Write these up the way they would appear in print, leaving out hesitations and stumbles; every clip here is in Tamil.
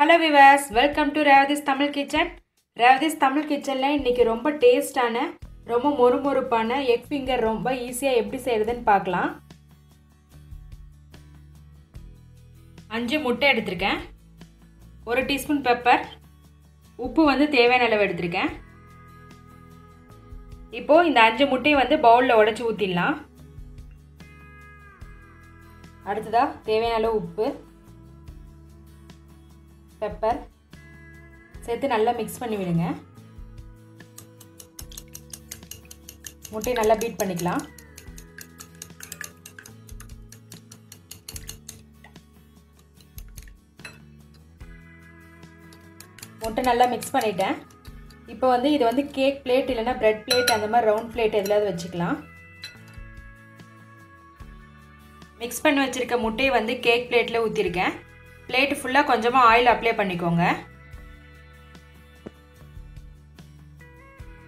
Hello viewers, welcome to Revadis Tamil Kitchen. Revadis Tamil Kitchen இன்னைக்கு ரொம்ப டேஸ்டான ரொம்ப மொறுமொறுப்பான எக் ஃபிங்கர் ரொம்ப ஈஸியா எப்படி செய்யறதுன்னு பார்க்கலாம். 5 முட்டை எடுத்துர்க்கேன். 1 டீஸ்பூன் பெப்பர், உப்பு வந்து தேவையான அளவு எடுத்துர்க்கேன். இப்போ இந்த 5 முட்டையை வந்து பவுல்ல உடைச்சு ஊத்திடலாம். அடுத்ததா தேவையான அளவு உப்பு, பெப்பர் சேர்த்து நல்லா மிக்ஸ் பண்ணி விடுங்க. முட்டையை நல்லா பீட் பண்ணிக்கலாம். முட்டை நல்லா மிக்ஸ் பண்ணிட்டேன். இப்போ வந்து இது வந்து கேக் பிளேட் இல்லைன்னா பிரெட் பிளேட் அந்த மாதிரி ரவுண்ட் பிளேட் எதுலாவது வச்சுக்கலாம். மிக்ஸ் பண்ணி வச்சிருக்க முட்டையை வந்து கேக் பிளேட்டில் ஊற்றிருக்கேன். பிளேட் ஃபுல்லாக கொஞ்சமாக ஆயில் அப்ளை பண்ணிக்கோங்க.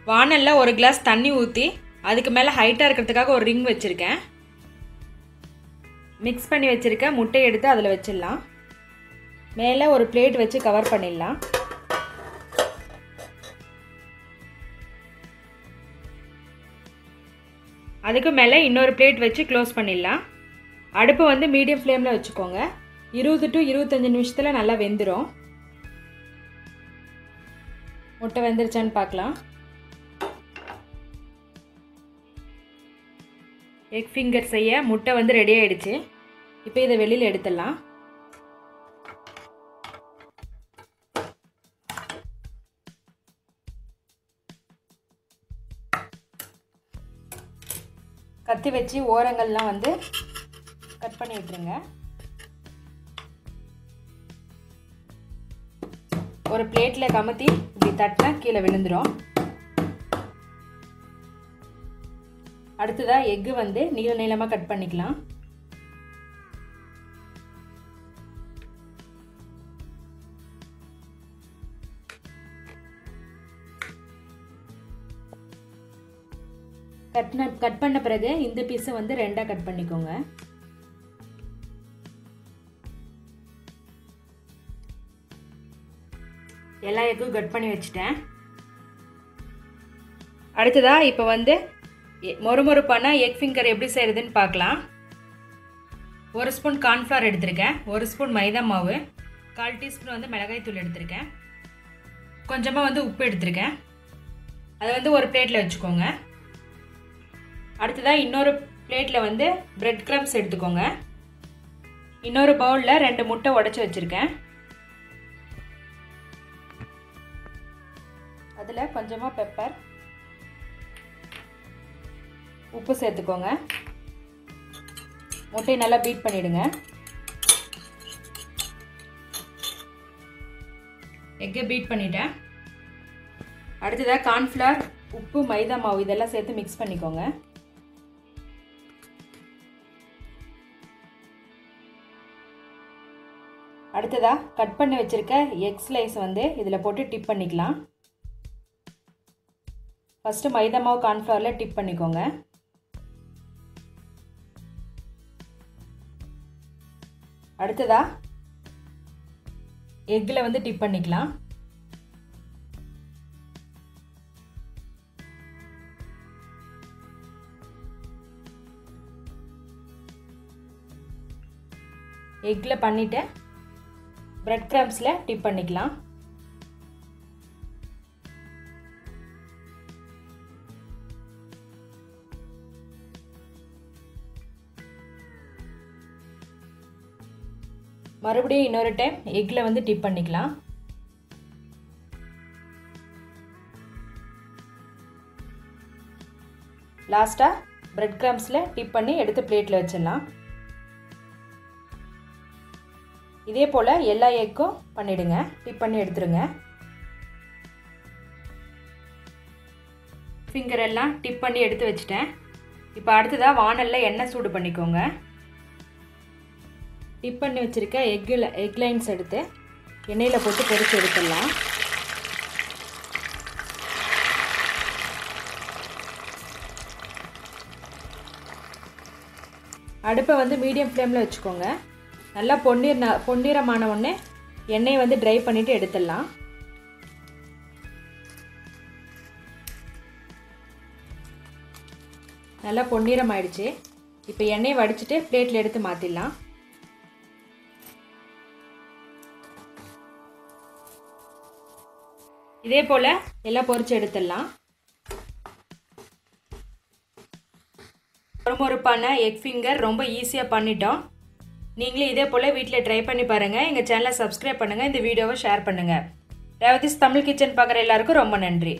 வானலில் 1 கிளாஸ் தண்ணி ஊற்றி அதுக்கு மேலே ஹைட்டாக இருக்கிறதுக்காக ஒரு ரிங் வச்சுருக்கேன். மிக்ஸ் பண்ணி வச்சுருக்க முட்டையை எடுத்து அதில் வச்சிடலாம். மேலே ஒரு பிளேட் வச்சு கவர் பண்ணிடலாம். அதுக்கு மேலே இன்னொரு பிளேட் வச்சு க்ளோஸ் பண்ணிடலாம். அடுப்பு வந்து மீடியம் ஃப்ளேமில் வச்சுக்கோங்க. 20 to 25 நிமிஷத்தில் நல்லா வெந்துடும். முட்டை வெந்துருச்சான்னு பார்க்கலாம். எக் ஃபிங்கர் செய்ய முட்டை வந்து ரெடி ஆகிடுச்சு. இப்போ இதை வெளியில் எடுத்துடலாம். கத்தி வச்சு ஓரங்கள்லாம் வந்து கட் பண்ணி விட்டுருங்க. ஒரு பிளேட்டில் கமுத்தி இப்படி தட்டினா கீழே விழுந்துடும். அடுத்ததாக எக்கு வந்து நீள நீளமாக கட் பண்ணிக்கலாம். கட் பண்ண பிறகு இந்த பீஸை வந்து 2ஆக கட் பண்ணிக்கோங்க. எல்லா எக்கும் கட் பண்ணி வச்சுட்டேன். அடுத்ததா இப்போ வந்து மொறுமொறுப்பான எக் ஃபிங்கர் எப்படி செய்கிறதுன்னு பார்க்கலாம். 1 ஸ்பூன் கார்ன்ஃப்ளவர் எடுத்திருக்கேன், 1 ஸ்பூன் மைதா மாவு, 1/4 டீஸ்பூன் வந்து மிளகாய் தூள் எடுத்திருக்கேன், கொஞ்சமாக வந்து உப்பு எடுத்திருக்கேன். அதை வந்து ஒரு பிளேட்டில் வச்சுக்கோங்க. அடுத்ததாக இன்னொரு பிளேட்டில் வந்து பிரெட் கிரம்ஸ் எடுத்துக்கோங்க. இன்னொரு பவுலில் 2 முட்டை உடைச்சி வச்சுருக்கேன். அதில் கொஞ்சமாக பெப்பர், உப்பு சேர்த்துக்கோங்க. முட்டையை நல்லா பீட் பண்ணிவிடுங்க. எக்கை பீட் பண்ணிட்டேன். அடுத்ததாக கார்ன்ஃப்ளவர், உப்பு, மைதா மாவு இதெல்லாம் சேர்த்து மிக்ஸ் பண்ணிக்கோங்க. அடுத்ததாக கட் பண்ணி வச்சுருக்க எக் ஸ்லைஸ் வந்து இதில் போட்டு டிப் பண்ணிக்கலாம். ஃபஸ்ட்டு மைதா மாவு கார்ன்ஃப்ளவரில் டிப் பண்ணிக்கோங்க. அடுத்ததாக எக்கில் வந்து டிப் பண்ணிக்கலாம். எக்கில் பண்ணிவிட்டு பிரெட் கிரம்ஸில் டிப் பண்ணிக்கலாம். மறுபடியும் இன்னொரு டைம் எக்கில் வந்து டிப் பண்ணிக்கலாம். லாஸ்ட்டாக பிரெட் கிரம்ஸில் டிப் பண்ணி எடுத்து பிளேட்டில் வச்சிடலாம். இதே போல் எல்லா எக்கும் பண்ணிவிடுங்க. டிப் பண்ணி எடுத்துருங்க. ஃபிங்கர் எல்லாம் டிப் பண்ணி எடுத்து வச்சுட்டேன். இப்போ அடுத்ததாக வானலில் எண்ணெய் சூடு பண்ணிக்கோங்க. டிப் பண்ணி வச்சுருக்க எக் லைன்ஸ் எடுத்து எண்ணெயில் போட்டு பொரிச்சு எடுத்துடலாம். அடுப்பை வந்து மீடியம் ஃப்ளேமில் வச்சுக்கோங்க. நல்லா பொன்னிறமான உடனே எண்ணெயை வந்து ட்ரை பண்ணிவிட்டு எடுத்துடலாம். நல்லா பொன்னிறம் ஆயிடுச்சு. இப்போ எண்ணெயை வடிச்சிட்டு பிளேட்டில் எடுத்து மாற்றிடலாம். இதே போல் எல்லாம் பொரிச்சு எடுத்துடலாம். மொறுமொறுப்பான எக் ஃபிங்கர் ரொம்ப ஈஸியாக பண்ணிட்டோம். நீங்களே இதே போல் வீட்டில் ட்ரை பண்ணி பாருங்கள். எங்கள் சேனலை சப்ஸ்கிரைப் பண்ணுங்கள். இந்த வீடியோவை ஷேர் பண்ணுங்கள். ரேவதிஸ் தமிழ் கிச்சன் பார்க்குற எல்லாருக்கும் ரொம்ப நன்றி.